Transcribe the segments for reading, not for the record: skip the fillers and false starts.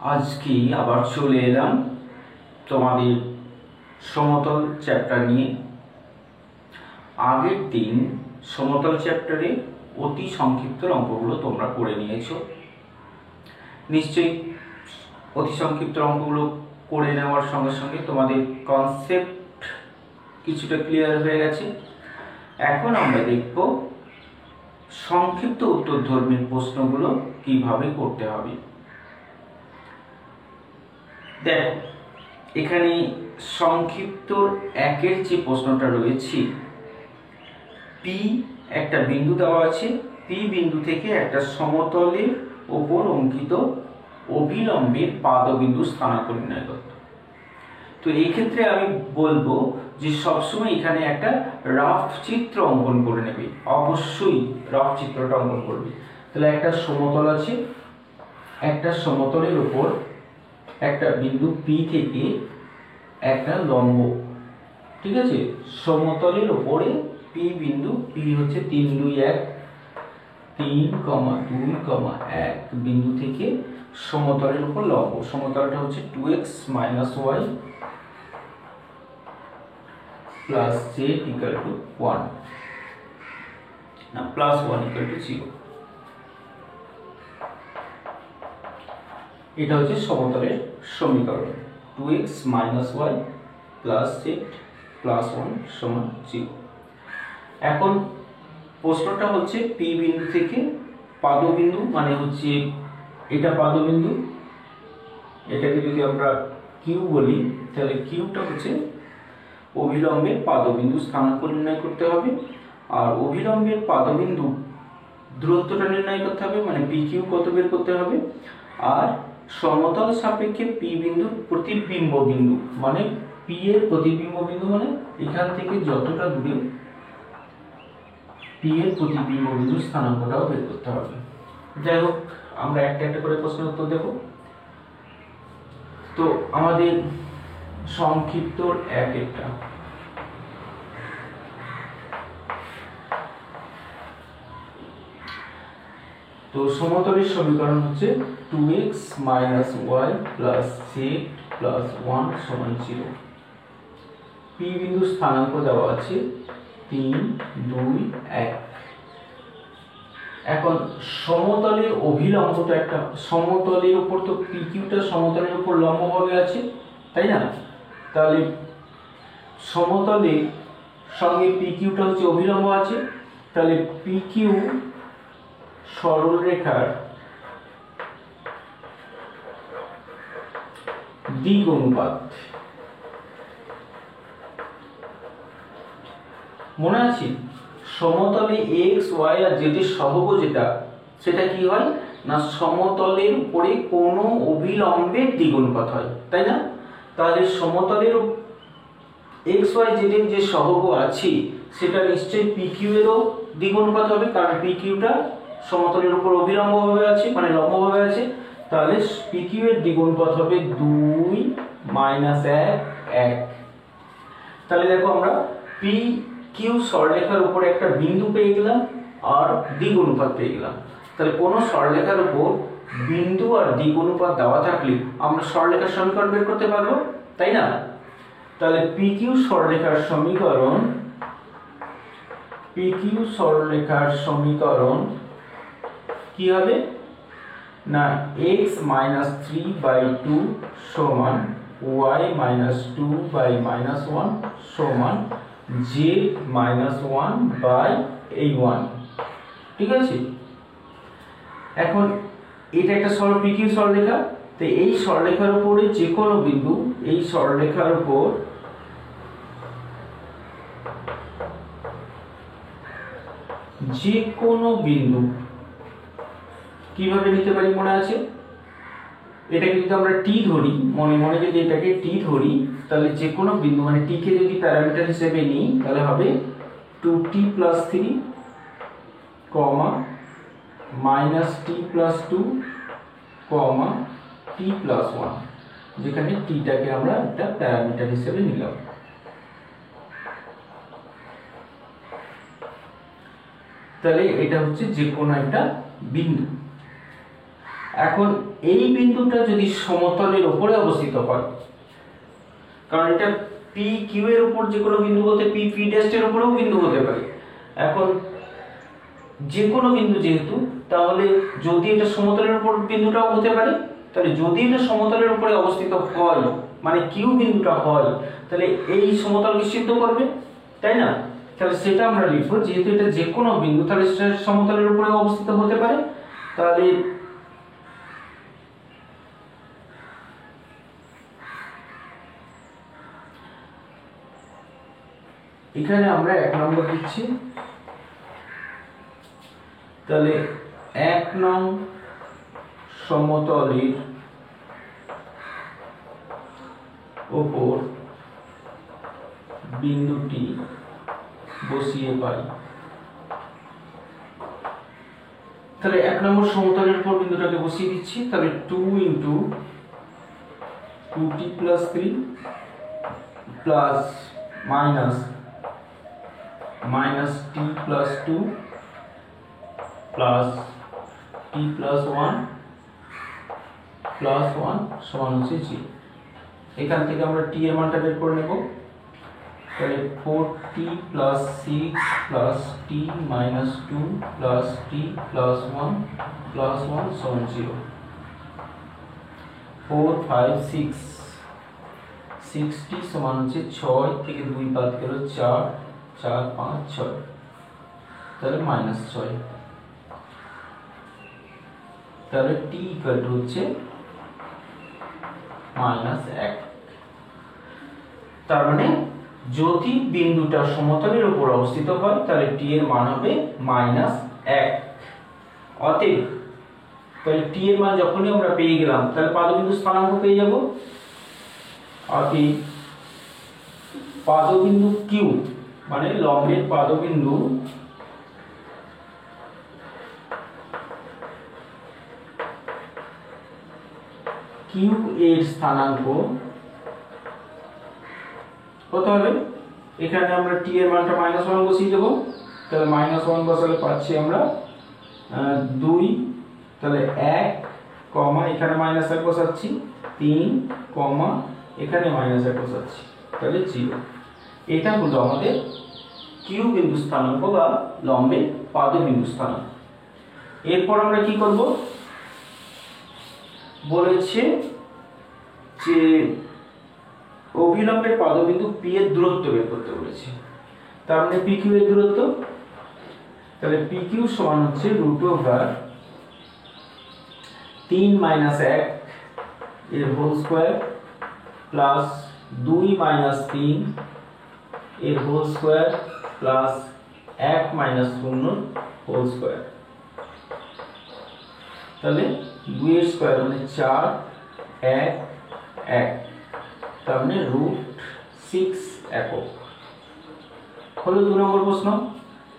আজকে আবার চলে এলাম তোমাদের সমতল চ্যাপ্টার নিয়ে। আগের দিন সমতল চ্যাপ্টারে অতি সংক্ষিপ্ত অঙ্কগুলো তোমরা করে নিয়েছো। নিশ্চয়ই অতি সংক্ষিপ্ত অঙ্কগুলো করে নেওয়ার সঙ্গে সঙ্গে তোমাদের কনসেপ্ট কিছুটা ক্লিয়ার হয়ে গেছে। এখন আমরা দেখব সংক্ষিপ্ত উত্তরধর্মী প্রশ্নগুলো কিভাবে করতে হবে। দেখো, এখানে সংক্ষিপ্ত একের যে প্রশ্নটা রয়েছে, পি একটা বিন্দু দেওয়া আছে, পি বিন্দু থেকে একটা সমতলের ওপর অঙ্কিত অভিলম্বের পাদবিন্দু স্থানাঙ্ক নির্ণয় করতে। তো এই ক্ষেত্রে আমি বলবো যে সবসময় এখানে একটা রাফ চিত্র অঙ্কন করে নেবে, অবশ্যই রাফ চিত্রটা অঙ্কন করবে। তাহলে একটা সমতল আছে, একটা সমতলের উপর একটা বিন্দু পি থেকে একটা লম্ব, ঠিক আছে, সমতলের উপরে পি বিন্দু, পি হচ্ছে 3, 2, 1, 3, 2, 1 বিন্দু থেকে সমতলের উপর লম্ব। সমতলটা হচ্ছে 2x - y plus z equal to 1 না plus 1 equal to 0। এটা হচ্ছে সমতলের সমীকরণ, 2x - y plus z plus 1 সমান 0। এখন প্রশ্নটা হচ্ছে পি বিন্দু থেকে পাদবিন্দু, মানে হচ্ছে এটা পাদবিন্দু, এটাকে যদি আমরা কিউ বলি তাহলে কিউটা হচ্ছে অভিলম্বের পাদবিন্দু স্থানাঙ্ক নির্ণয় করতে হবে। আর অভিলম্বের পাদবিন্দু দূরত্বটা নির্ণয় করতে হবে, মানে পি কিউ কত বের করতে হবে। আর সমতল সাপেক্ষে পি বিন্দুর প্রতিবিম্ব বিন্দু, মানে পি এর প্রতিবিম্ব বিন্দু, মানে এখান থেকে যতটা দূরে পি এর প্রতিবিম্ব বিন্দু স্থানাঙ্কটাও বের করতে হবে। যাই হোক, আমরা একটা একটা করে প্রশ্নের উত্তর দেব। তো আমাদের সংক্ষিপ্ত একটা তো সমতলের সমীকরণ হচ্ছে 2x - y plus z plus 1 সমান 0। পি বিন্দু স্থানাঙ্ক দেওয়া আছে 3, 2, 1। এখন সমতলের অভিলম্বটা একটা সমতলের উপর, তো পি কিউটা সমতলের উপর লম্বভাবে আছে, তাই না? তাহলে সমতলের সঙ্গে পি কিউটা হচ্ছে অভিলম্ব আছে, তাহলে পি কিউ সরলরেখার দিক অনুপাত। মনে আছে সমতলে x, y আর z এর সহগ সেটা কি হয় না, সমতলের উপরে কোনো অভিলম্বের দিক অনুপাত হয়, তাই না? তাহলে সমতলের x, y, z এর যে সহগ আছে সেটা নিশ্চয়ই পি কিউ এরও দিক অনুপাত হবে, কারণ পি কিউটা সমতলের উপর অভিলম্বভাবে আছে, মানে লম্বভাবে আছে। তাহলে পি কিউ এর দিক অনুপাত হবে 2 - 1, 1। তাহলে দেখো, আমরা পি কিউ সরলরেখার উপর একটা বিন্দু পেয়ে গেলাম আর দিক অনুপাত পেয়ে গেলাম। তাহলে কোনো সরলরেখার উপর বিন্দু আর দিক অনুপাত দেওয়া থাকলে আমরা সরলরেখার সমীকরণ বের করতে পারবো, তাই না? তাহলে পি কিউ সরলরেখার সমীকরণ কি হবে না, x - 3/2 সমান y - 2/1 সমান z - 1/1, ঠিক আছে? এখন এটা একটা পি কিউ সরলরেখা, তো এই সরলরেখার উপরে যে কোনো বিন্দু, এই সরলরেখার উপর যে কোনো বিন্দু কিভাবে নিতে পারি মনে আছে? এটাকে যদি আমরা টি ধরি, মনে যদি এটাকে টি ধরি, তাহলে যে কোনো বিন্দু, মানে টি কে যদি প্যারামিটার হিসেবে নিই তাহলে হবে 2t + 3, -t + 2, t + 1, যেখানে টিটাকে আমরা একটা প্যারামিটার হিসেবে নিলাম। তাহলে এটা হচ্ছে যে কোনো একটা বিন্দু। এখন এই বিন্দুটা যদি সমতলের উপরে অবস্থিত হয়, কারণ এটা পি কিউ এর উপর যে কোনো বিন্দু হতে পি পি ড্যাশ এর উপরেও বিন্দু হতে পারে। এখন যে কোনো বিন্দু যেহেতু, তাহলে যদি এটা সমতলের উপর বিন্দুটাও হতে পারে, তাহলে যদি এটা সমতলের উপরে অবস্থিত হয় মানে কিউ বিন্দুটা হয়, তাহলে এই সমতলকে সিদ্ধ করবে, তাই না? তাহলে সেটা আমরা লিখব, যেহেতু এটা যে কোনো বিন্দু তাহলে সেটা সমতলের উপরে অবস্থিত হতে পারে। তাহলে এখানে আমরা 1 নম্বর দিচ্ছি। তাহলে 1 নং সমতলের উপর বিন্দুটি বসিয়ে পাই। তাহলে 1 নম্বর সমতলের উপর বিন্দুটাকে বসিয়ে দিচ্ছি। তাহলে 2 × 2t + 3 plus minus t + 2 plus t + 1 plus 1 সমান হচ্ছে 0। এখান থেকে আমরা t এর মানটা বের করে নেব। তাহলে 4t + 6 plus t - 2 plus t + 1 plus 1 সমান 0। 4 5 6 60 সমান হচ্ছে 6 থেকে 2 বাদ গেল 4 4 5 6, তাহলে -6। তাহলে t হচ্ছে -1। তার মানে যদি বিন্দুটা সমতলের উপর অবস্থিত হয় তাহলে t এর মান হবে -1। অতএব তাহলে t এর মান যখনই আমরা পেয়ে গেলাম তাহলে পাদবিন্দু স্থানাঙ্ক পেয়ে যাব। অতএব পাদবিন্দু q মানে লম্বের পাদবিন্দু q এর স্থানাঙ্ক কত হবে? এখানে আমরা t এর মানটা -1 বসিয়ে দেব। তাহলে -1 বসালে পাচ্ছি আমরা 2, তাহলে 1 কমা এখানে -1 বসাচ্ছি 3 কমা এখানে -1 বসাচ্ছি, তাহলে 0। এটা হলো আমাদের q বিন্দু স্থানাঙ্ক বা লম্বের পাদবিন্দু স্থানাঙ্ক। এরপর আমরা কি করব? বলেছে যে অভিলম্বের পাদবিন্দু p এর দূরত্ব বের করতে বলেছে। তার মানে pq এর দূরত্ব, তাহলে pq সমান হচ্ছে √3 - 1 এর হোল স্কয়ার প্লাস 2 - 3 এর whole square plus 1 - 0 whole square. তাহলে 2 এর স্কয়ার মানে 4 1 1, তার মানে √6 একক হলো 2 নম্বর প্রশ্ন।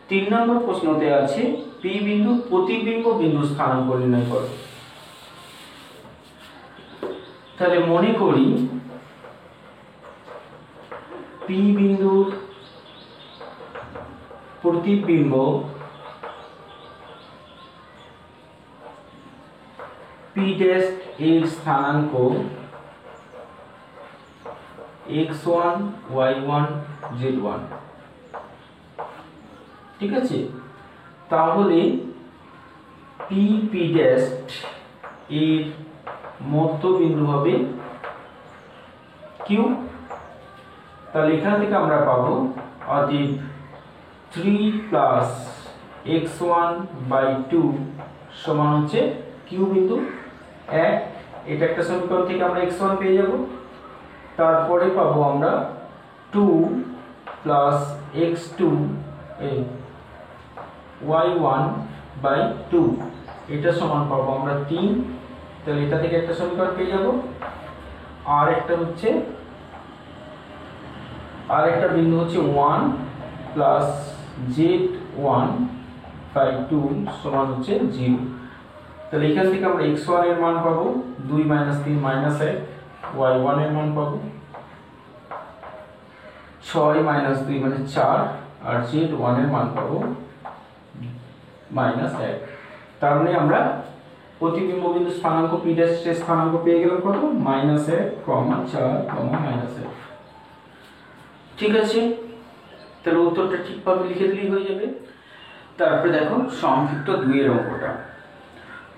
3 নম্বর প্রশ্নতে আছে p বিন্দু প্রতিবিম্ব বিন্দু স্থানাঙ্ক নির্ণয় করো। তাহলে মনে করি p বিন্দুর প্রতিবিম্ব p' এর স্থানাঙ্ক x1 y1 z1, ঠিক আছে? তাহলে p' এর মধ্যবিন্দু হবে q। তাহলে এখান থেকে আমরা পাবো অতএব 3 + x1/2 সমান হচ্ছে q বিন্দু 1। এটা একটা সমীকরণ থেকে আমরা x1 পেয়ে যাব। তারপরে পাবো আমরা 2 + x2 y1/2, এটা সমান পাবো আমরা 3। তাহলে এটা থেকে একটা সমীকরণ পেয়ে যাব। আর একটা বিন্দু হচ্ছে 1 + z1/2 সমান হচ্ছে 0। তাহলে এখান থেকে আমরা x1 এর মান পাবো 2 - 3 - 1, y1 এর মান পাবো 6 - 2 মানে 4, আর z1 এর মান পাবো -1। তার মানে আমরা প্রতিবিম্ব বিন্দু স্থানাঙ্ক p' এর স্থানাঙ্ক পেয়ে গেলাম কত -1,4,-1। ঠিক আছে, তাহলে উত্তরটা ঠিকভাবে লিখে দিলেই হয়ে যাবে। তারপরে দেখো সংক্ষিপ্ত 2 এর অঙ্কটা।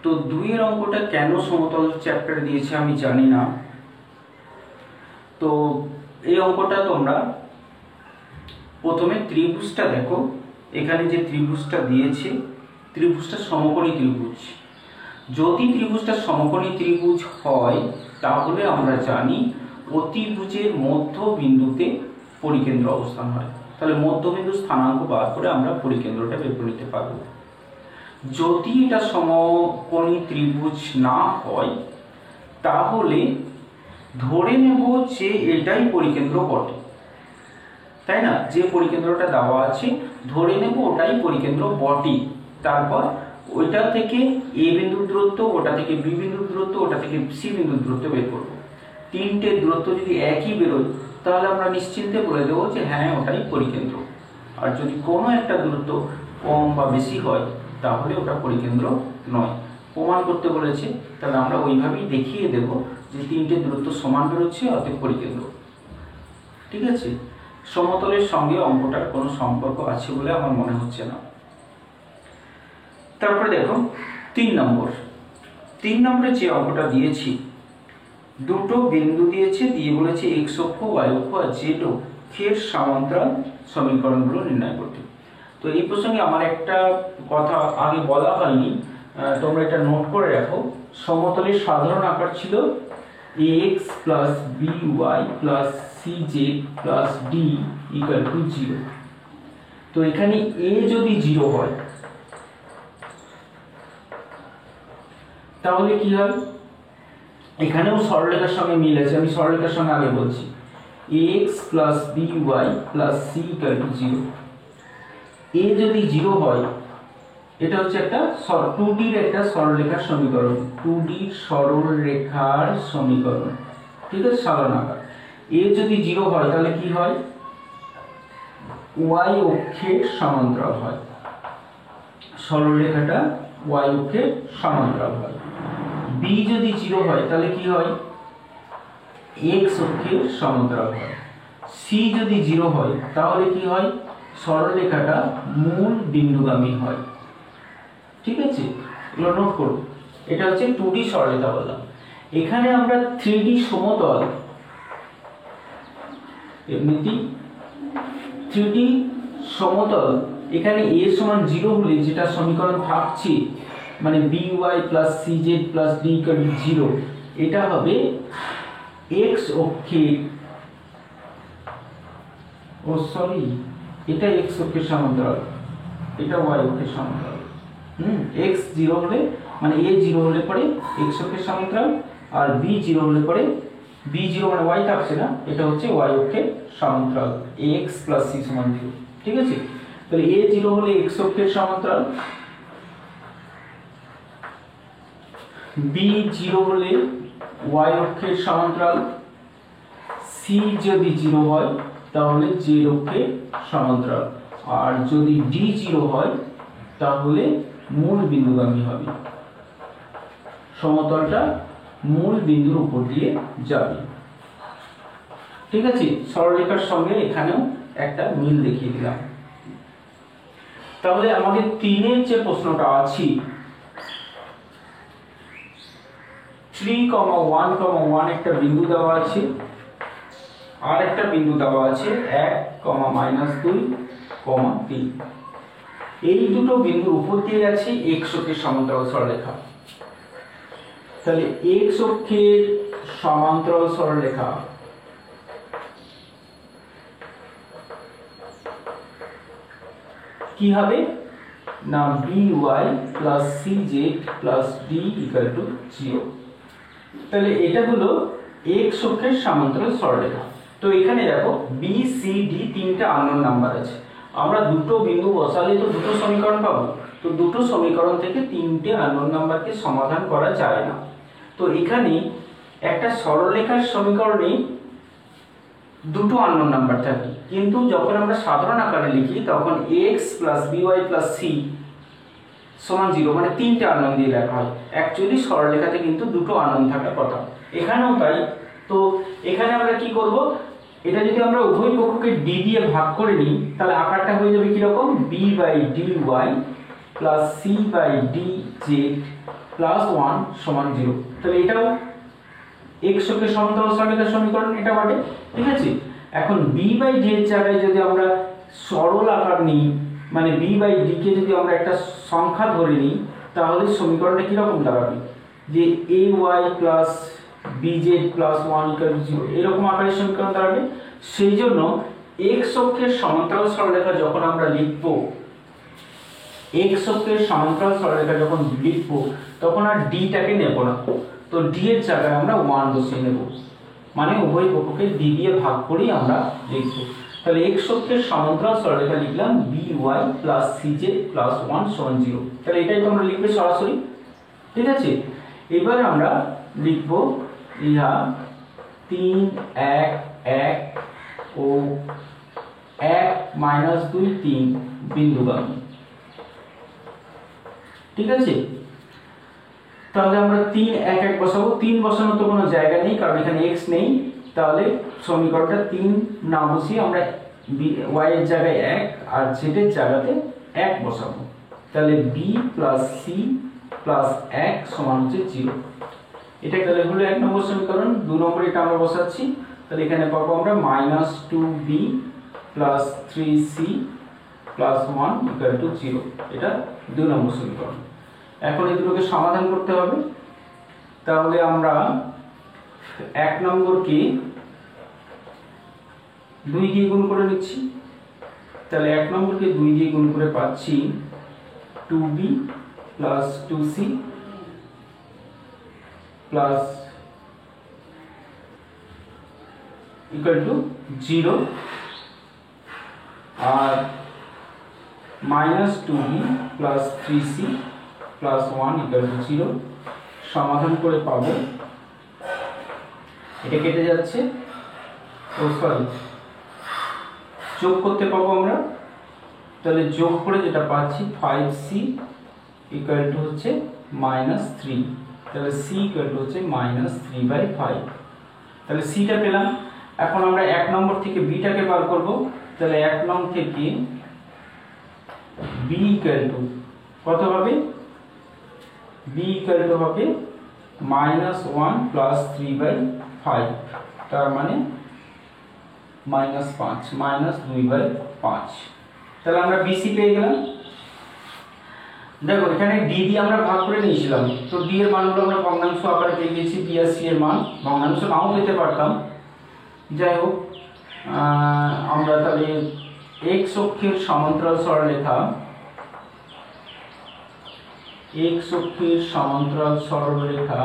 তো 2 এর অঙ্কটা কেন সমতল চ্যাপ্টারে দিয়েছে আমি জানি না। তো এই অঙ্কটা তোমরা প্রথমে ত্রিভুজটা দেখো, এখানে যে ত্রিভুজটা দিয়েছে ত্রিভুজটা সমকোণী ত্রিভুজ। যদি ত্রিভুজটা সমকোণী ত্রিভুজ হয় তাহলে আমরা জানি অতিভুজের মধ্যবিন্দুতে পরিকেন্দ্র অবস্থান হয়। তাহলে মধ্যবিন্দু স্থানাঙ্ক বার করে আমরা পরিকেন্দ্রটা বের করে নিতে পারবো। যদি এটা সমকোণী ত্রিভুজ না হয় তাহলে ধরে নেব যে এটাই পরিকেন্দ্র বটে, তাই না? যে পরিকেন্দ্রটা দেওয়া আছে ধরে নেব ওটাই পরিকেন্দ্র বটে। তারপর ওইটা থেকে এ বিন্দুর দূরত্ব, ওটা থেকে বি বিন্দুর দূরত্ব, ওটা থেকে সি বিন্দুর দূরত্ব বের করব। তিনটে দূরত্ব যদি একই বেরোয় তাহলে আমরা নিশ্চিন্তে বলে দেবো যে হ্যাঁ ওটাই পরিকেন্দ্র। আর যদি কোনো একটা দূরত্ব কম বা বেশি হয় তাহলে ওটা পরিকেন্দ্র নয়। প্রমাণ করতে বলেছে, তাহলে আমরা ওইভাবেই দেখিয়ে দেব যে তিনটে দূরত্ব সমান বেরোচ্ছে অতএব পরিকেন্দ্র। ঠিক আছে, সমতলের সঙ্গে অঙ্কটার কোনো সম্পর্ক আছে বলে আমার মনে হচ্ছে না। তারপরে দেখো 3 নম্বরে যে অঙ্কটা দিয়েছি, দুটো বিন্দু দিয়েছে, দিয়ে বলেছে x অক্ষ, y অক্ষ আর z অক্ষের সমান্তরাল সমীকরণগুলো নির্ণয় করতে। তো এই প্রসঙ্গে আমার একটা কথা আগে বলা হয়নি, তোমরা এটা নোট করে রাখো। সমতলের সাধারণ আকার ছিল ax plus by plus cz plus d equal to 0। তো এখানে a যদি 0 হয় তাহলে কি হয়? এখানেও সরলরেখার সঙ্গে মিল আছে, আমি সরলরেখার সঙ্গে আগে বলছি। ax plus by plus c equal to 0। a যদি 0 হয় এটা হচ্ছে একটা 2D এর একটা সরলরেখার সমীকরণ, 2D সরলরেখার সমীকরণ। ঠিক আছে, সাধারণ আকার। a যদি 0 হয় তাহলে কি হয়? y অক্ষের সমান্তরাল হয়, সরলরেখাটা y অক্ষের সমান্তরাল হয়। b যদি 0 হয় তাহলে কি হয়? x অক্ষের সমান্তরাল হয়। c যদি 0 হয় তাহলে কি হয়? সরলরেখাটা মূল বিন্দুগামী হয়। ঠিক আছে, এগুলো নোট করো। এটা হচ্ছে 2D সরলরেখা বললাম। এখানে আমরা 3D সমতল, এমনিতেই 3D সমতল, এখানে a সমান 0 হলে যেটা সমীকরণ থাকছে মানে by plus cz plus d equal to 0, এটা হবে x অক্ষের, এটা x অক্ষের সমান্তরাল, এটা y অক্ষের সমান্তরাল। x 0 হলে মানে a 0 হলে পরে x অক্ষের সমান্তরাল, আর b 0 হলে পরে b 0 মানে y থাকছে না, এটা হচ্ছে y অক্ষের সমান্তরাল, ax plus c সমান 0। ঠিক আছে, তাহলে a 0 হলে x অক্ষের সমান্তরাল, b 0 হলে y অক্ষের সমান্তরাল, c যদি 0 হয় তাহলে z অক্ষের সমান্তরাল, আর যদি d 0 হয় তাহলে মূল বিন্দুগামী হবে। সমতলটা মূল বিন্দুর উপর দিয়ে যাবে। ঠিক আছে, সরলরেখার সঙ্গে এখানেও একটা মিল দেখিয়ে দিলাম। তাহলে আমাদের 3 এর যে প্রশ্নটা আছে, 3,1,1 একটা বিন্দু দেওয়া আছে, আর একটা বিন্দু দেওয়া আছে 1,-2,3। এই দুটো বিন্দুর উপর দিয়ে যাচ্ছে x অক্ষের সমান্তরাল সরলরেখা। তাহলে x অক্ষের সমান্তরাল সরলরেখা কি হবে না by plus cz plus d equal to 0। তাহলে এটা হলো x অক্ষের সমান্তরাল সরলরেখা। তো এখানে দেখো b c d তিনটা আননোন নাম্বার আছে, আমরা দুটো বিন্দু বসালে তো দুটো সমীকরণ পাবো, তো দুটো সমীকরণ থেকে তিনটে আননোন নাম্বারকে সমাধান করা যায় না। তো এখানে একটা সরলরেখার সমীকরণে দুটো আননোন নাম্বার থাকে, কিন্তু যখন আমরা সাধারণ আকারে লিখি তখন x plus by plus c সমান 0, মানে 3টে আননোন দিয়ে লেখা হয়। অ্যাকচুয়ালি সরলরেখাতে কিন্তু দুটো আননোন থাকার কথা, এখানেও তাই। তো এখানে আমরা কি করব, এটা যদি আমরা উভয় পক্ষকে d দিয়ে ভাগ করে নিই তাহলে আকারটা হয়ে যাবে কি রকম, b/dy প্লাস c/dz প্লাস 1 সমান 0। তাহলে এটাও x অক্ষের সমান্তরাল সরলরেখার সমীকরণ, এটা বটে, ঠিক আছে। এখন b/d এর জায়গায় যদি আমরা সরল আকার নিই, মানে b/d কে যদি আমরা একটা সংখ্যা ধরে নিই তাহলে সমীকরণটা কি রকম দাঁড়াবে, যে ay plus bz plus 1 equal to 0, এরকম আকারের সমীকরণ দাঁড়াবে। সেই জন্য x অক্ষের সমান্তরাল সরলরেখা যখন আমরা লিখব, x অক্ষের সমান্তরাল সরলরেখা যখন লিখব তখন আর d টাকে নেব না, তো d এর জায়গায় আমরা 1 বসিয়ে নেব, মানে উভয় পক্ষকে d দিয়ে ভাগ করেই আমরা লিখব। তাহলে x অক্ষের সমান্তরাল সরলরেখা লিখলাম by প্লাস cj প্লাস 1 সমান 0। তাহলে এটাই তোমরা লিখবে সরাসরি, ঠিক আছে। এবার আমরা লিখব ইহা 3 1 1 ও 1 -2 3 বিন্দুগামী, ঠিক আছে। তাহলে আমরা 3 1 1 বসাবো, 3 বসানোর তো কোনো জায়গা নেই কারণ এখানে x নেই, তাহলে সমীকরণটা 3 না বসিয়ে আমরা y এর জায়গায় 1 আর z এর জায়গাতে 1 বসাবো। তাহলে b প্লাস c প্লাস 1 সমান হচ্ছে 0। এটা তাহলে হলো 1 নম্বর সমীকরণ। 2 নম্বর এটা আমরা বসাচ্ছি, তাহলে এখানে পাবো আমরা -2b plus 3c plus 1 equal to 0। এটা 2 নম্বর সমীকরণ। এখন এই দুটোকে সমাধান করতে হবে। তাহলে আমরা 1 নম্বরকে 2 দিয়ে গুণ করে নিচ্ছি, তাহলে 1 নম্বরকে 2 দিয়ে গুণ করে পাচ্ছি 2b plus 2c plus equal to 0 আর -2b plus 3c plus 1 equal to 0। সমাধান করে পাবো, এটা কেটে যাচ্ছে, ও সরি যোগ করতে পাবো আমরা। তাহলে যোগ করে যেটা পাচ্ছি 5c ইকুয়াল টু হচ্ছে -3, তাহলে c ইকুয়াল টু হচ্ছে -3/5। তাহলে c টা পেলাম। এখন আমরা 1 নম্বর থেকে b টাকে বার করব। তাহলে 1 নং থেকে b ইকুয়াল টু কত হবে, b ইকুয়াল টু হবে -1 প্লাস 3/5, তার মানে -5 -2/5। তাহলে আমরা bc পেয়ে গেলাম। দেখো এখানে d দিয়ে আমরা ভাগ করে নিয়েছিলাম, তো d এর মানগুলো আমরা ভগ্নাংশ আকারে পেয়ে গেছি, b আর c এর মান। ভগ্নাংশ নাও পেতে পারতাম, যাই হোক আমরা তাহলে x অক্ষের সমান্তরাল সরলরেখা, x অক্ষের সমান্তরাল সরলরেখা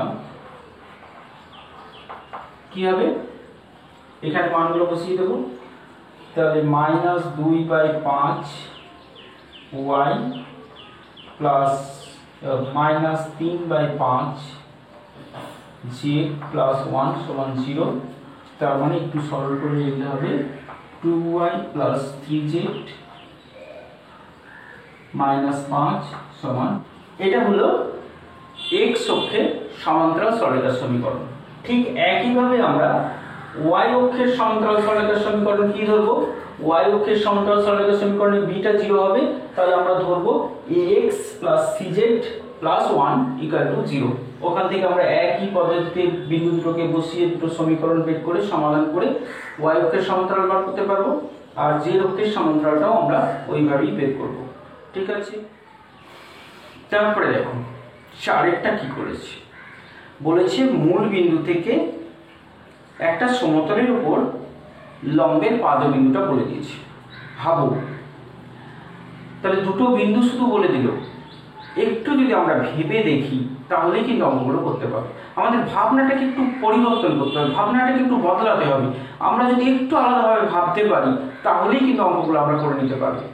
কি হবে, এখানে মানগুলো বসিয়ে দেব। তাহলে -2/5 y প্লাস -3/5 z প্লাস 1 সমান 0। তার মানে একটু সরল করে লিখতে হবে 2y প্লাস 3z -5 সমান, এটা হলো x অক্ষের সমান্তরাল সরলরেখার সমীকরণ। ঠিক একইভাবে আমরা y অক্ষের সমান্তরাল সরলরেখার সমীকরণ কি ধরবো, y অক্ষের সমান্তরাল সরলরেখার সমীকরণে b টা 0 হবে, তাহলে আমরা ধরবো ax plus cz plus 1 equal to 0। ওখান থেকে আমরা একই পদ্ধতিতে বিন্দু দুটোকে বসিয়ে দুটো সমীকরণ বের করে সমাধান করে y অক্ষের সমান্তরাল বার করতে পারবো, আর z অক্ষের সমান্তরালটাও আমরা ওইভাবেই বের করব, ঠিক আছে। তারপরে দেখো চারেরটা কি করেছে, বলেছে মূল বিন্দু থেকে একটা সমতলের উপর লম্বের পাদবিন্দুটা বলে দিয়েছে। ভাবো তাহলে দুটো বিন্দু শুধু বলে দিল, একটু যদি আমরা ভেবে দেখি তাহলেই কিন্তু অঙ্কগুলো করতে পারবো। আমাদের ভাবনাটাকে একটু পরিবর্তন করতে হবে, ভাবনাটাকে একটু বদলাতে হবে। আমরা যদি একটু আলাদাভাবে ভাবতে পারি তাহলেই কিন্তু অঙ্কগুলো আমরা করে নিতে পারবো।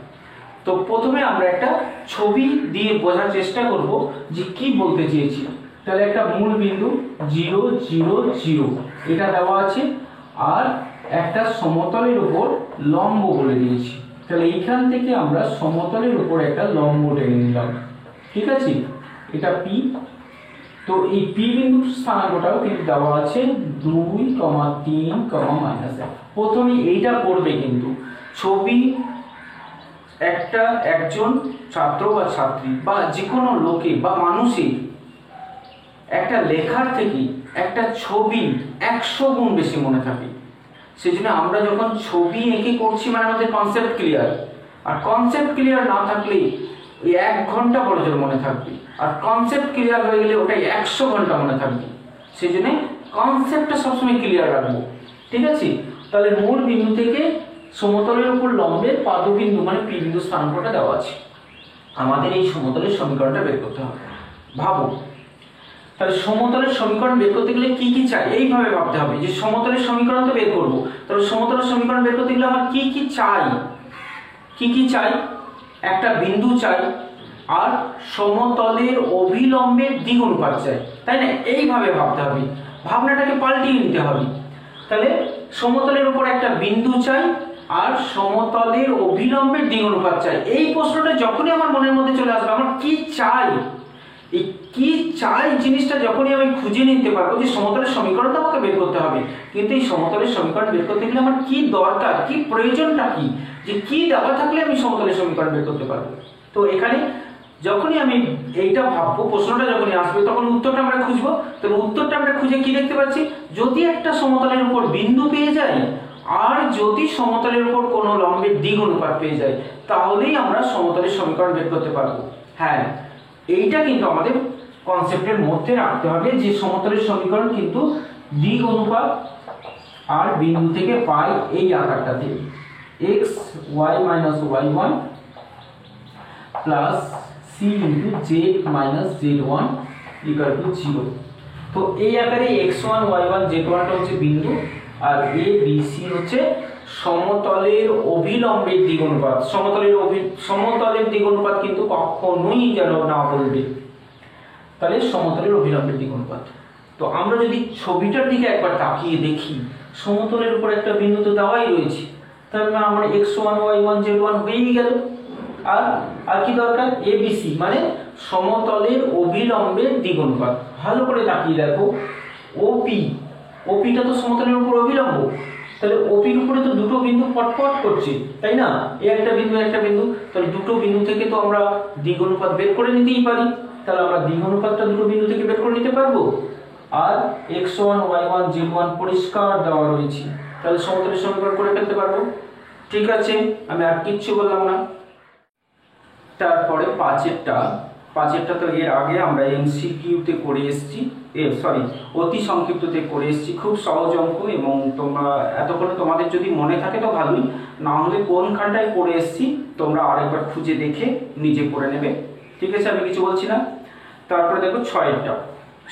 তো প্রথমে আমরা একটা ছবি দিয়ে বোঝার চেষ্টা করব যে কি বলতে চেয়েছি। তাহলে একটা মূল বিন্দু 0 0 0 এটা দেওয়া আছে, আর একটা সমতলের উপর লম্ব বলে দিয়েছি। তাহলে এইখান থেকে আমরা সমতলের উপর একটা লম্ব টেনে নিলাম, ঠিক আছে, এটা পি। তো এই পি বিন্দুর স্থানাঙ্কটাও কিন্তু দেওয়া আছে 2, 3, -1। প্রথমে এইটা করবে, কিন্তু ছবি একজন ছাত্র বা ছাত্রী বা যে কোনো লোকে বা মানুষের একটা লেখার থেকে একটা ছবি 100 গুণ বেশি মনে থাকে। সেই জন্য আমরা যখন ছবি এঁকে করছি মানে আমাদের কনসেপ্ট ক্লিয়ার, আর কনসেপ্ট ক্লিয়ার না থাকলে ওই 1 ঘন্টা পরে মনে থাকবে, আর কনসেপ্ট ক্লিয়ার হয়ে গেলে ওটাই 100 ঘন্টা মনে থাকবে। সেই জন্য কনসেপ্টটা সবসময় ক্লিয়ার রাখবো, ঠিক আছে। তাহলে মূল বিন্দু থেকে সমতলের উপর লম্বের পাদবিন্দু মানে পি বিন্দু স্থানাঙ্কটা দেওয়া আছে। আমাদের এই সমতলের সমীকরণটা বের করতে হবে। ভাবো, তাহলে সমতলের সমীকরণ বের করতে গেলে কি কি চাই, এইভাবে ভাবতে হবে যে সমতলের সমীকরণ তো বের করব, তাহলে সমতলের সমীকরণ বের করতে গেলে আমার কি কি চাই, কি কি চাই? একটা বিন্দু চাই, আর সমতলের অভিলম্বের দিক অনুপাত চাই, তাই না? এইভাবে ভাবতে হবে, ভাবনাটাকে পাল্টিয়ে নিতে হবে। তাহলে সমতলের উপর একটা বিন্দু চাই আর সমতলের অভিলম্বের দিক অনুপাত চাই। এই প্রশ্নটা যখনই আমার মনের মধ্যে চলে আসবে, আমার কি চাই, এই কি চাই জিনিসটা যখনই আমি খুঁজে নিতে পারবো যে সমতলের সমীকরণটা আমাকে বের করতে হবে, কিন্তু এই সমতলের সমীকরণ বের করতে গেলে আমার কি দরকার, কি প্রয়োজনটা কি, যে কি দেওয়া থাকলে আমি সমতলের সমীকরণ বের করতে পারবো। তো এখানে যখনই আমি এইটা ভাববো, প্রশ্নটা যখনই আসবে, তখন উত্তরটা আমরা খুঁজবো। তো উত্তরটা আমরা খুঁজে কি দেখতে পাচ্ছি, যদি একটা সমতলের উপর বিন্দু পেয়ে যাই আর যদি সমতলের উপর কোনো লম্বের দিক অনুপাত পেয়ে যাই, তাহলেই আমরা সমতলের সমীকরণ বের করতে পারবো। হ্যাঁ, এইটা কিন্তু আমাদের কনসেপ্টের মধ্যে রাখতে হবে যে সমতলের সমীকরণ কিন্তু দিক অনুপাত আর বিন্দু থেকে পাই এই আকারটাতে x y - y1 plus c × z - z1 = 0। তো এই আকারে x1 y1 z1টা হচ্ছে বিন্দু, আর a b c হচ্ছে সমতলের অভিলম্বের দিক অনুপাত। সমতলের দিক অনুপাত কিন্তু কখনোই যেন না বলবে, তাহলে সমতলের অভিলম্বের দিক অনুপাত। তো আমরা যদি ছবিটার দিকে একবার তাকিয়ে দেখি, সমতলের উপর একটা বিন্দু তো দেওয়াই রয়েছে, তাহলে আমরা x1 y1 z1 হয়েই গেল। আর কি দরকার, abc মানে সমতলের অভিলম্বের দিক অনুপাত। ভালো করে তাকিয়ে দেখো, ওপিটা তো সমতলের উপর অভিলম্ব, তাহলে ওপির উপরে তো দুটো বিন্দু পটপট করছে, তাই না? এই একটা বিন্দু একটা বিন্দু, তাহলে দুটো বিন্দু থেকে তো আমরা দিক অনুপাত বের করে নিতেই পারি। তাহলে আমরা দিক অনুপাতটা দুটো বিন্দু থেকে বের করে নিতে পারবো। আর x1 y1 z1 পরিষ্কার দেওয়া রয়েছে, তাহলে সমতলের সমীকরণ করে ফেলতে পারবো। ঠিক আছে, আমি আর কিচ্ছু বললাম না। তারপরে পাঁচেরটা তো এর আগে আমরা এমসিকিউতে করে এসেছি, অতি সংক্ষিপ্ততে করে এসেছি, খুব সহজ অঙ্ক। এবং তোমরা এতক্ষণে তোমাদের যদি মনে থাকে তো ভালোই, না হলে কোনখানটায় করে এসেছি তোমরা আরেকবার খুঁজে দেখে নিজে করে নেবে। ঠিক আছে, আমি কিছু বলছি না। তারপরে দেখো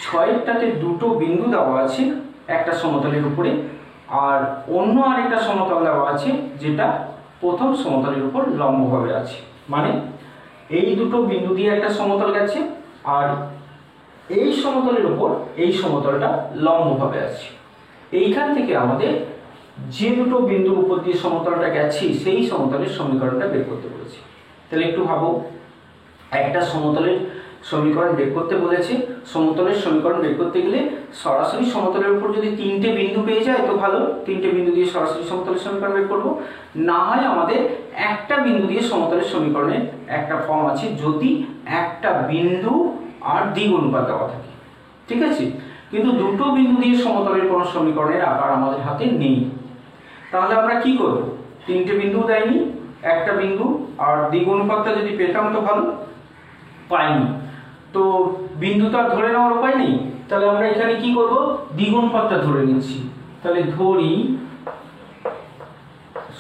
ছয়েরটাতে দুটো বিন্দু দেওয়া আছে একটা সমতলের উপরে, আর অন্য আরেকটা সমতল দেওয়া আছে যেটা প্রথম সমতলের উপর লম্বভাবে আছে। মানে এই দুটো বিন্দু দিয়ে একটা সমতল গেছে, আর এই সমতলের উপর এই সমতলটা লম্বভাবে আছে। এইখান থেকে আমাদের যে দুটো বিন্দুর উপর দিয়ে সমতলটা গেছে সেই সমতলের সমীকরণটা বের করতে বলেছে। তাহলে একটু ভাবো, একটা সমতলের সমীকরণ বের করতে বলেছে। সমতলের সমীকরণ বের করতে গেলে সরাসরি সমতলের উপর যদি তিনটে বিন্দু পেয়ে যায় তো ভালো, তিনটে বিন্দু দিয়ে সরাসরি সমতলের সমীকরণ বের করবো। না হয় আমাদের একটা বিন্দু দিয়ে সমতলের সমীকরণের একটা ফর্ম আছে, যদি একটা বিন্দু আর দিক অনুপাত দেওয়া থাকে। ঠিক আছে, কিন্তু দুটো বিন্দু দিয়ে সমতলের কোনো সমীকরণের আকার আমাদের হাতে নেই। তাহলে আমরা কি করব, তিনটে বিন্দু দেয়নি, একটা বিন্দু আর দিক অনুপাতটা যদি পেতাম তো ভালো, পাইনি তো বিন্দু তো আর ধরে নেওয়ার উপায় নেই। তাহলে আমরা এখানে কি করব, দিক অনুপাতটা ধরে নিচ্ছি। তাহলে ধরি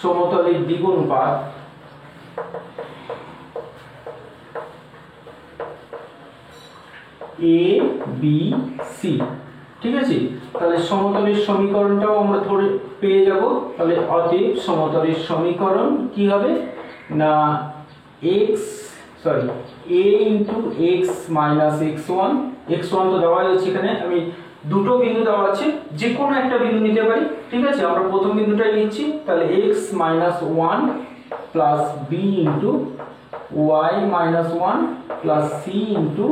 সমতলের দিক অনুপাত a b c। ঠিক আছে, তাহলে সমতলের সমীকরণটাও আমরা ধরে পেয়ে যাব। তাহলে অতএব সমতলের সমীকরণ কি হবে না, a × x - x1। x1 তো দেওয়া আছে, এখানে আমি দুটো বিন্দু দেওয়া আছে, যে কোনো একটা বিন্দু নিতে পারি। ঠিক আছে, আমরা প্রথম বিন্দুটাই নিচ্ছি, তাহলে x - 1 plus b × Y minus one plus C into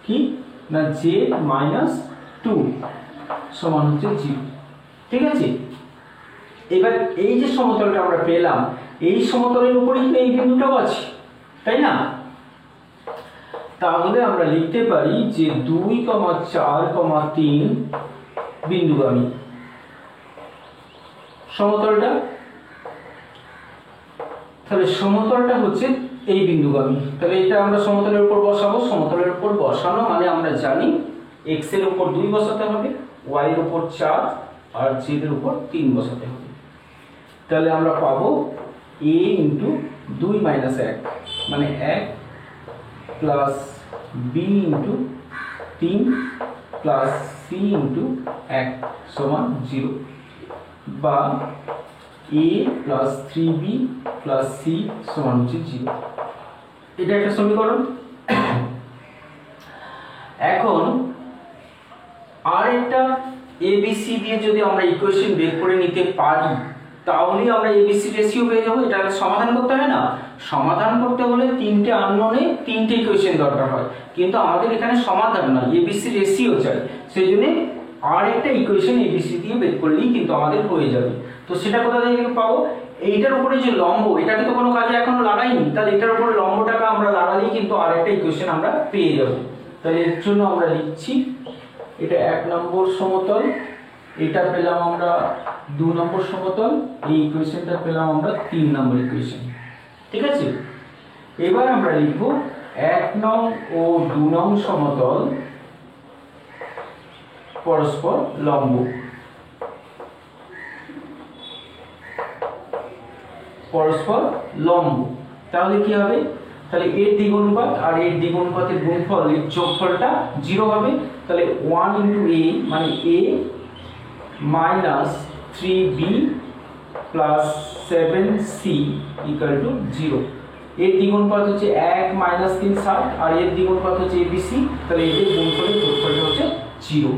কি না জেড মাইনাস টু সমান হচ্ছে জিরো। ঠিক আছে, এবার এই যে সমতলটা আমরা পেলাম, এই সমতলের উপরেই তো এই বিন্দুটাও আছে, তাই না? তাহলে আমরা লিখতে পারি যে 2, 4, 3 বিন্দুগামী সমতলটা। তাহলে সমতলটা হচ্ছে এই বিন্দুগামী। তাহলে এটা আমরা সমতলের উপর বসাবো। সমতলের উপর বসানো মানে আমরা জানি x এর উপর 2 বসাতে হবে, y এর উপর 4 আর z এর উপর 3 বসাতে হবে। তাহলে আমরা পাবো a ইন্টু 2 মাইনাস 1 মানে 1 plus b into 3 plus c into 1 সমান 0 বা a plus 3b plus c সমান হচ্ছে 0। এটা একটা সমীকরণ। এখন আর একটা abc দিয়ে যদি আমরা ইকুয়েশন বের করে নিতে পারি তাহলে আমরা abc রেশিও পেয়ে যাবো। এটা সমাধান করতে হয় না? সমাধান করতে হলে তিনটে আননোনে তিনটে ইকুয়েশন দরকার হয়, কিন্তু আমাদের এখানে সমাধান নয়, abc রেশিও চাই। সেই জন্য আর একটা ইকুয়েশন abc দিয়ে বের করলেই কিন্তু আমাদের হয়ে যাবে। তো সেটা কোথা থেকে পাবো? এইটার উপরে যে লম্ব, এটাকে তো কোনো কাজে এখনো লাগাইনি, তাহলে এটার উপরে লম্বটাকে আমরা লাগালেই কিন্তু আর একটা ইকুয়েশন আমরা পেয়ে যাব। তাহলে এর জন্য আমরা লিখছি এটা 1 নম্বর সমতল, এটা পেলাম আমরা 2 নম্বর সমতল, এই ইকুয়েশনটা পেলাম আমরা 3 নম্বর ইকুয়েশন। ঠিক আছে, এবার আমরা লিখব 1 নং ও 2 নং সমতল পরস্পর লম্ব। পরস্পর লম্ব তাহলে কি হবে? তাহলে এর দ্বিগুণপাত আর এর দ্বিগুণপাতের গুণফল, এর যোগফলটা 0 হবে। তাহলে 1 ইন্টু a মানে a minus 3b plus 7c equal to 0। এর দ্বিগুণপাত হচ্ছে 1 মাইনাস 3 7 আর এর দ্বিগুণপাত হচ্ছে abc, তাহলে এদের গুণফলের যোগফলটা হচ্ছে 0।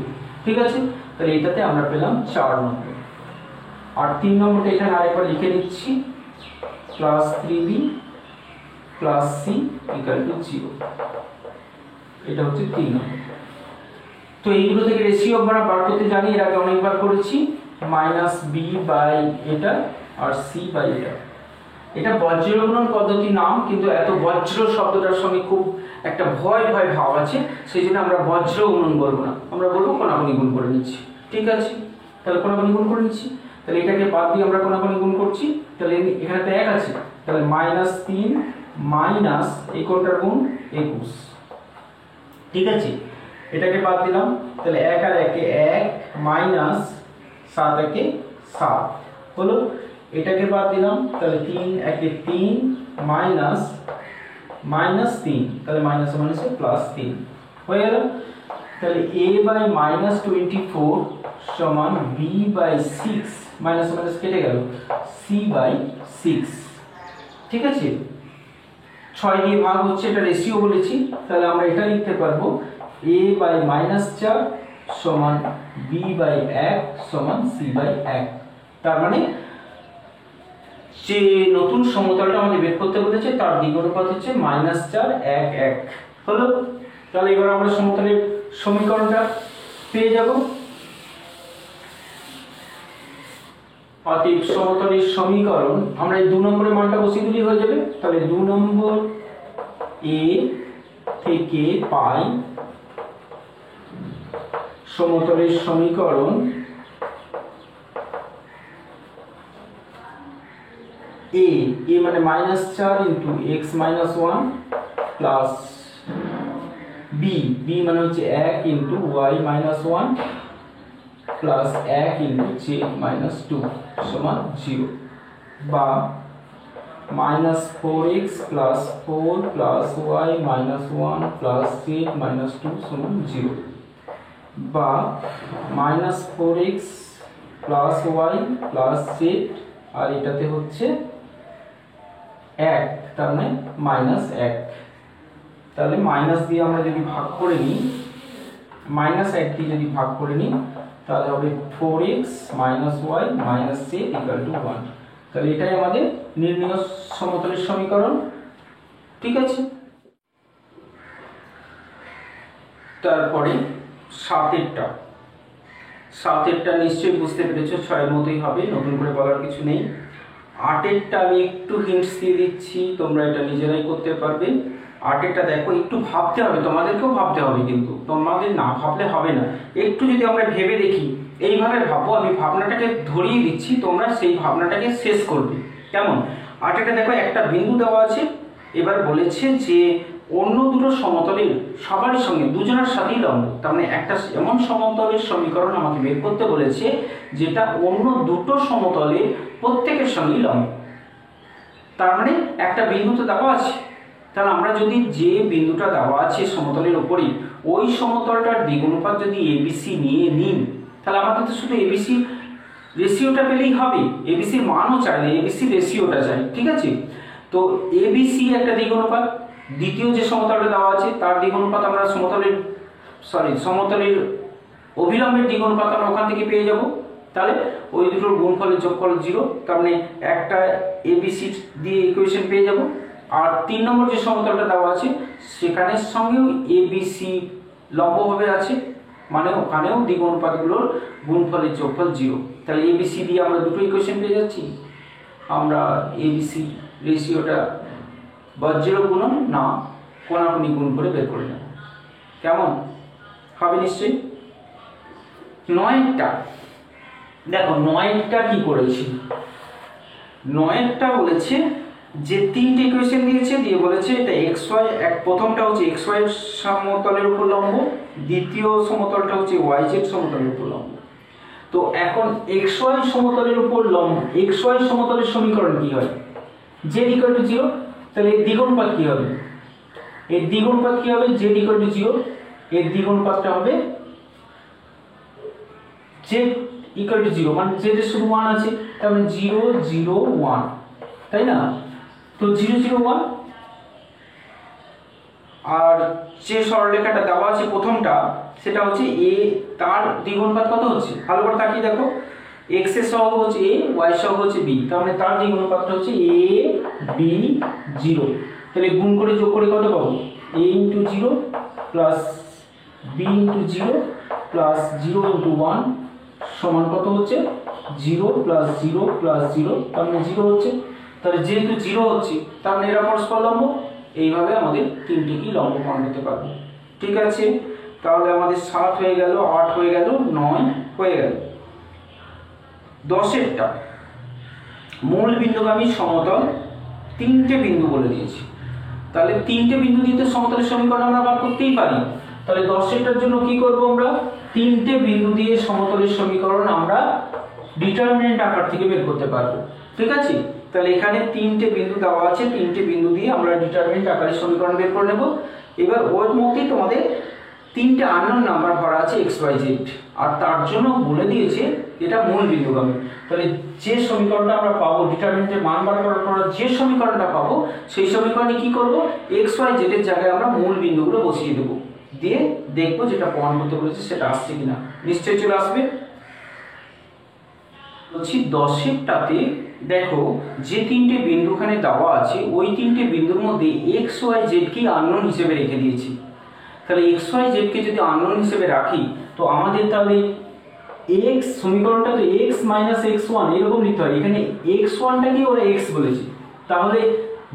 ঠিক আছে, তাহলে এটাতে আমরা পেলাম 4 নম্বর। আর 3 নম্বরটা এখানে আরেকবার লিখে দিচ্ছি, plus 3b plus c equal to 0। এটা হচ্ছে 3 নম্বর। তো এইগুলো থেকে রেশিও আমরা বার করতে জানি, এর আগে অনেকবার করেছি, মাইনাস b বাই এটা আর c বাই এটা। এটা বজ্র গুণন পদ্ধতি নাম, কিন্তু এত বজ্র শব্দটার সঙ্গে খুব একটা ভয় ভয় ভাব আছে, সেই জন্য আমরা বজ্র গুণন বলবো না, আমরা বলবো কোনাকুনি গুণ করে নিচ্ছি। ঠিক আছে, তাহলে কোনাকুনি গুণ করে নিচ্ছি। তাহলে এটাকে বাদ দিয়ে আমরা কোনাকুনি গুণ করছি, তাহলে এখানে তো 1 আছে, তাহলে মাইনাস 3 মাইনাস এই কোণটার গুণ 21। ঠিক আছে, এটাকে বাদ দিলাম, তাহলে 1 আর 1 1 মাইনাস 7 1 7 হলো। এটাকে বাদ দিলাম, তাহলে 3 1 3 মাইনাস মাইনাস 3, তাহলে মাইনাস মাইনাসে প্লাস 3 হয়ে গেল। তাহলে a বাই মাইনাস 24 সমান b বাই 6, মাইনাস মাইনাস কেটে গেল, c বাই 6। ঠিক আছে, 6 দিয়ে ভাগ হচ্ছে, এটা রেশিও বলেছি, তাহলে আমরা এটা লিখতে পারবো a বাই মাইনাস 4 সমান b বাই 1 সমান c বাই 1। তার মানে যে নতুন সমতলটা আমাদের বের করতে বলেছে তার দ্বিগুণপাত হচ্ছে -4 1 1 হলো। তাহলে এবার আমরা সমতলের সমীকরণটা পেয়ে যাব। অতএব সমতলের সমীকরণ আমরা এই 2 নম্বরের মানটা বসিয়ে দিলেই হয়ে যাবে। তাহলে 2 নম্বর a থেকে পাই সমতলের সমীকরণ a মানে -4 ইন্টু x - 1 প্লাস b মানে হচ্ছে 1 into y - 1 plus 1 into z - 2 সমান 0 বা -4x plus 4 plus y - 1 plus z - 2 সমান 0 বা -4x plus y plus z আর এটাতে হচ্ছে 1, তার মানে -1। তাহলে মাইনাস দিয়ে আমরা যদি ভাগ করে নিই, -1 দিয়ে যদি ভাগ করে নিই তাহলে হবে 4x y - z = 1। তাহলে এটাই আমাদের নির্ণয় সমতলের সমীকরণ। ঠিক আছে। তারপরে সাতেরটা নিশ্চয়ই বুঝতে পেরেছো, 6-এর মতোই হবে, নতুন করে বলার কিছু নেই। 8এরটা আমি একটু হিন্টস দিয়ে দিচ্ছি, তোমরা এটা নিজেরাই করতে পারবে। 8এরটা দেখো, একটু ভাবতে হবে, তোমাদেরকেও ভাবতে হবে, কিন্তু তোমাদের না ভাবলে হবে না। একটু যদি আমরা ভেবে দেখি, এইভাবে ভাবো, আমি ভাবনাটাকে ধরিয়ে দিচ্ছি, তোমরা সেই ভাবনাটাকে শেষ করবে। কেমন? 8এরটা দেখো, একটা বিন্দু দেওয়া আছে, এবার বলেছে যে অন্য দুটো সমতলের সবারই সঙ্গে দুজনের সাথেই লম্ব, তার মানে একটা এমন সমতলের সমীকরণ আমাকে বের করতে বলেছে যেটা অন্য দুটো সমতলের প্রত্যেকের সঙ্গেই লম্ব। তার মানে একটা বিন্দু তো দেওয়া আছে, তাহলে আমরা যদি যে বিন্দুটা দেওয়া আছে সমতলের উপরেই, ওই সমতলটার দ্বিগুণফল যদি এবিসি নিয়ে নিন, তাহলে আমাদের তো শুধু এবিসি রেশিওটা পেলেই হবে। এবিসির মানও চাইলে এবিসি রেশিওটা চাই, ঠিক আছে। তো এবিসি একটা দ্বিগুণফল, দ্বিতীয় যে সমতলটা দেওয়া আছে তার দ্বিগুণফল আমরা সমতলের অভিলম্বের দ্বিগুণফল আমরা ওখান থেকে পেয়ে যাব। তাহলে ওই দুটোর গুণফলের যোগফল 0, তার মানে একটা এবিসি দিয়ে ইকুয়েশন পেয়ে যাব। আর 3 নম্বর যে সমতলটা দেওয়া আছে সেখানের সঙ্গেও এবিসি লম্বভাবে আছে, মানে ওখানেও দ্বিগুণফলগুলোর গুণফলের যোগফল 0। তাহলে এবিসি দিয়ে আমরা দুটো ইকুয়েশন পেয়ে যাচ্ছি। আমরা এবিসি রেশিওটা বজ্র গুণন না কোনাকুনি গুণ করে বের করে নেব। কেমন হবে? নিশ্চয়ই। 9টা দেখো, 9টা কি করেছি, 9টা বলেছে যে 3টে ইকুয়েশন দিয়েছে, দিয়ে বলেছে এটা এক্স ওয়াই, প্রথমটা হচ্ছে এক্স ওয়াই সমতলের উপর লম্ব, দ্বিতীয় সমতলটা হচ্ছে ওয়াই জেড সমতলের উপর লম্ব। তো এখন এক্স ওয়াই সমতলের উপর লম্ব, এক্স ওয়াই সমতলের সমীকরণ কি হয়? জেড ইকুয়াল টু 0, তাহলে এর দ্বিগুণপাত কি হবে? এর দ্বিগুণপাত কি হবে? জেড ইকুয়াল টু 0, এর দ্বিগুণপাতটা হবে জেড ইকুয়াল টু 0, মানে জেড এর শুধু 1 আছে, তার মানে 0 0 1, তাই না? তো 0 0 1, আর যে সরলরেখাটা দেওয়া আছে প্রথমটা সেটা হচ্ছে এ, তার দ্বিগুণপাত কত হচ্ছে ভালো করে তাকিয়ে দেখো, x এর সহগ হচ্ছে a, y সহগ হচ্ছে b, তার মানে তার দ্বিগুণপাতটা হচ্ছে a b 0। তাহলে গুণ করে যোগ করে কত পাবো? a * 0 প্লাস b * 0 প্লাস 0 * 1 সমান কত হচ্ছে? 0 প্লাস 0 প্লাস 0, তার মানে 0 হচ্ছে। তাহলে যেহেতু 0 হচ্ছে তার মানে এরা পরস্পর লম্ব। এইভাবে আমাদের তিনটে কি লম্ব প্রমাণ করতে পারবো। ঠিক আছে, তাহলে আমাদের 7 হয়ে গেল, 8 হয়ে গেল, 9 হয়ে গেল। 10এরটা মূল বিন্দুগামী সমতল, 3টে বিন্দু বলে দিয়েছি, তাহলে 3টে বিন্দু দিয়ে তো সমতলের সমীকরণ আমরা বার করতেই পারি। তাহলে 10এরটার জন্য কি করব আমরা? 3টে বিন্দু দিয়ে সমতলের সমীকরণ আমরা ডিটারমিনেন্ট আকার থেকে বের করতে পারবো। ঠিক আছে, তাহলে এখানে 3টে বিন্দু দেওয়া আছে, 3টে বিন্দু দিয়ে আমরা ডিটারমিনেন্ট আকারে সমীকরণ বের করে নেব। এবার ওর মধ্যেই তোমাদের 3টে আননোন নাম্বার ভরা আছে x y z, আর তার জন্য বলে দিয়েছে এটা মূল বিন্দুগামী। তাহলে যে সমীকরণটা আমরা পাবো, ডিটারমিনেন্টের মান বার করার পর যে সমীকরণটা পাবো, সেই সমীকরণে কি করব? x y z এর জায়গায় আমরা মূল বিন্দুগুলো বসিয়ে দেবো, দিয়ে দেখবো যেটা প্রমাণ করতে বলেছে সেটা আসছে কিনা। নিশ্চয়ই চলে আসবে। বলছি 10এরটাতে দেখো, যে 3টে বিন্দুখানে দেওয়া আছে ওই 3টে বিন্দুর মধ্যে x y z কে আননোন হিসেবে রেখে দিয়েছি। তাহলে x y z কে যদি আননোন হিসেবে রাখি, তো আমাদের তাহলে x সমীকরণটা তো x - x1 এরকম লিখতে হয়। এখানে x1টাকে ওরা x বলেছে, তাহলে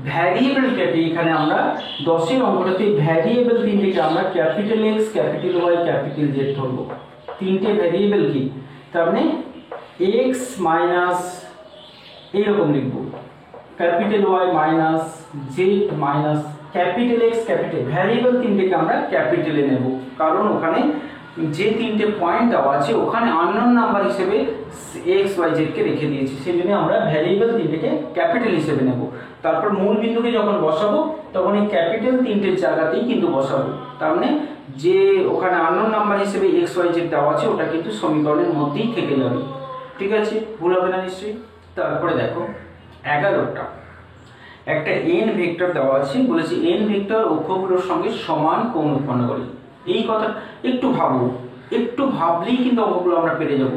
ভ্যারিয়েবলটাকে এখানে আমরা 10এর অঙ্কটাতে ভ্যারিয়েবল 3টেকে আমরা capital X, capital Y, capital Z ধরবো। 3টে ভ্যারিয়েবল কি? তার মানে x মাইনাস এইরকম লিখবো, capital Y minus Z minus capital X, capital variable 3টেকে আমরা ক্যাপিটালে নেব, কারণ ওখানে যে 3টে পয়েন্ট দেওয়া আছে ওখানে আননোন নাম্বার হিসেবে x y z কে রেখে দিয়েছি, সেই জন্য আমরা ভ্যারিয়েবল 3টেকে ক্যাপিটাল হিসেবে নেব। তারপর মূল বিন্দুকে যখন বসাবো তখন এই ক্যাপিটাল 3টের জায়গাতেই কিন্তু বসাবো, তার মানে যে ওখানে আননোন নাম্বার হিসেবে x y z দেওয়া আছে ওটা কিন্তু সমীকরণের মধ্যেই থেকে যাবে। ঠিক আছে, ভুল হবে না নিশ্চয়ই। তারপরে দেখো 11টা একটা n ভেক্টর দেওয়া আছে, বলেছে n ভেক্টর অক্ষগুলোর সঙ্গে সমান কোণ উৎপন্ন করে। এই কথা একটু ভাবো, একটু ভাবলেই কিন্তু অঙ্কগুলো আমরা পেরে যাব।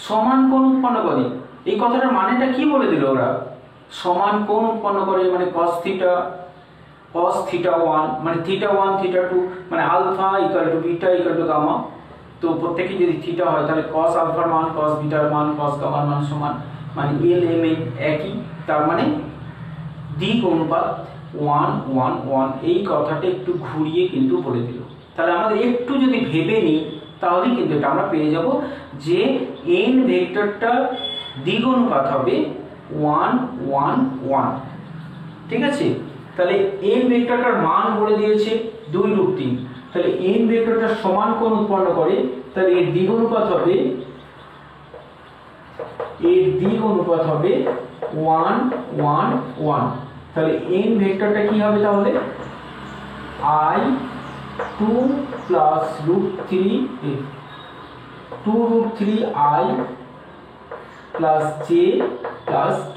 সমান কোণ উৎপন্ন করে, এই কথাটার মানেটা কি বলে দিল ওরা? সমান কোণ উৎপন্ন করে মানে cos θ cos থিটা 1 মানে থিটা 1 থিটা 2 মানে alpha equal to beta equal to gamma. তো প্রত্যেকই যদি থিটা হয় তাহলে cos আলফার মান cos বিটার মান cos গামার মান সমান মানে এল এম এন একই, তার মানে দিক অনুপাত 1 1 1। এই কথাটা একটু ঘুরিয়ে কিন্তু বলে দিল। তাহলে আমাদের একটু যদি ভেবে নিই তাহলে কিন্তু এটা আমরা পেয়ে যাব যে n ভেক্টরটা দিক অনুপাত হবে 1 1 1। ঠিক আছে, তাহলে n ভেক্টরটার মান বলে দিয়েছে 2√3। তাহলে n ভেক্টরটা সমান কোণ উৎপন্ন করে, তাহলে এর দিক অনুপাত হবে 1 1 1। তাহলে n ভেক্টরটা কি হবে তাহলে I 2 plus √3 I plus j plus k,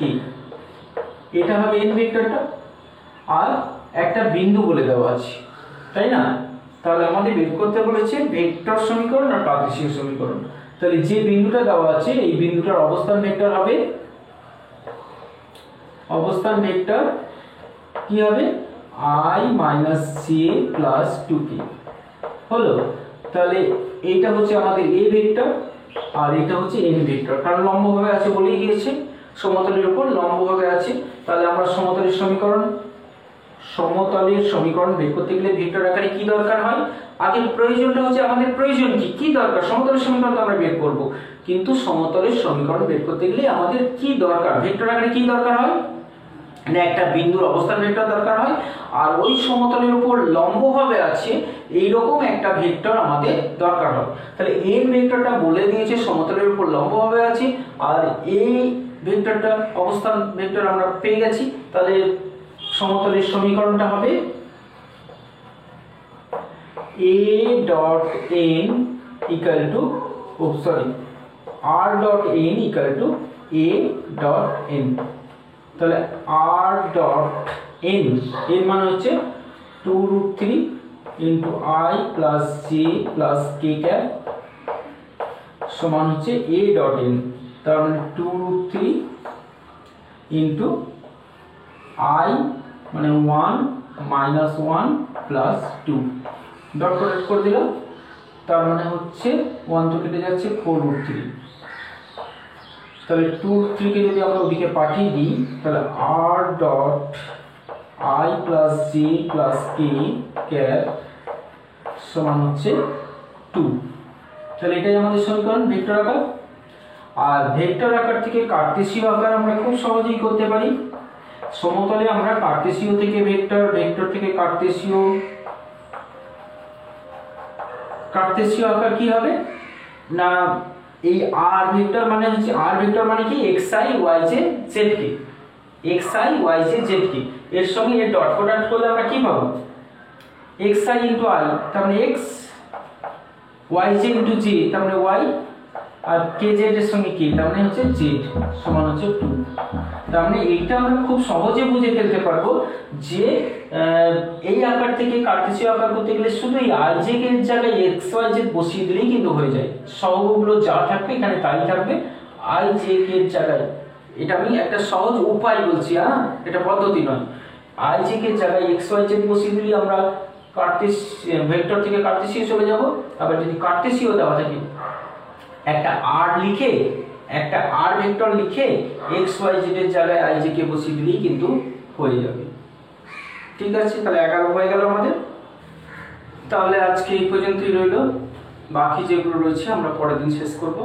এটা হবে n ভেক্টরটা। আর একটা বিন্দু বলে দেওয়া আছে, তাই না? তাহলে আমাদের বের করতে বলেছে ভেক্টর সমীকরণ আর কার্টেসীয় সমীকরণ। তাহলে যে বিন্দুটা দেওয়া আছে এই বিন্দুটার অবস্থান ভেক্টর হবে, অবস্থান ভেক্টর কি হবে I minus j plus 2k হলো। তাহলে এইটা হচ্ছে আমাদের a ভেক্টর আর এটা হচ্ছে n ভেক্টর, কারণ লম্বভাবে আছে বলেই গিয়েছে, সমতলের উপর লম্বভাবে আছে। তাহলে আমরা সমতলের সমীকরণ বের করতে গেলে ভেক্টর আকারে কি দরকার হয়? আগে প্রয়োজনটা হচ্ছে আমাদের প্রয়োজন কি দরকার? সমতলের সমীকরণ তো আমরা বের করব, কিন্তু সমতলের সমীকরণ বের করতে গেলে আমাদের কি দরকার? ভেক্টর আকারে কি দরকার হয় না, একটা বিন্দুর অবস্থান ভেক্টর দরকার হয়, আর ওই সমতলের উপর লম্বভাবে আছে এইরকম একটা ভেক্টর আমাদের দরকার হয়। তাহলে n ভেক্টরটা বলে দিয়েছে সমতলের উপর লম্বভাবে আছে, আর এই ভেক্টরটা অবস্থান ভেক্টর আমরা পেয়ে গেছি। তাহলে সমতলের সমীকরণটা হবে a dot n equal to r dot n equal to a dot n। তাহলে r dot n এর মানে হচ্ছে 2√3 into I plus j plus k cap সমান হচ্ছে a dot n। তার মানে 2√3 into I মানে 1 minus 1 plus 2 ডট প্রোডাক্ট করে দিলাম। তার মানে হচ্ছে 1 তো কেটে যাচ্ছে 4√3। তাহলে 2√3 কে যদি আমরা ওদিকে পাঠিয়ে দিই তাহলে r dot I plus j plus k cap সমান হচ্ছে 2। তাহলে এটাই আমাদের সমীকরণ ভেক্টর আকার। আর ভেক্টর আকার থেকে কার্টেসীয় আকার আমরা খুব সহজেই করতে পারি। সমতলে আমরা কার্টেসীয় থেকে ভেক্টর, ভেক্টর থেকে কার্টেসীয় আকার কি হবে না, এই r ভেক্টর মানে হচ্ছে কি xi yj zk, xi yj zk এর সঙ্গে এর ডট প্রোডাক্ট করলে আমরা কি পাবো xi into I তার মানে x, yj into j তার মানে y, আর kz এর সঙ্গে k তার মানে হচ্ছে z সমান হচ্ছে 2। তার মানে এইটা আমরা খুব সহজে বুঝে ফেলতে পারবো যে এই আকার থেকে কার্টেসীয় আকার করতে গেলে শুধু এই rj কে এর জায়গায় x y z বসিয়ে দিলেই কিন্তু হয়ে যায়। সহগগুলো যা থাকবে এখানে তাই থাকবে rj কে এর জায়গায়। এটা আমি একটা সহজ উপায় বলছি, হ্যাঁ, এটা পদ্ধতি নয়। rj কে এর জায়গায় x y z বসিয়ে দিলে আমরা ভেক্টর থেকে কার্টেসীয় চলে যাব। আবার যদি কার্টেসীয় দেওয়া থাকে একটা r ভেক্টর লিখে x y z এর জায়গায় i j কে বসিয়ে দিলেই কিন্তু হয়ে যাবে। ঠিক আছে, তাহলে 11 হয়ে গেল আমাদের। তাহলে আজকে এই পর্যন্তই রইল, বাকি যেগুলো রয়েছে আমরা পরের দিন শেষ করব।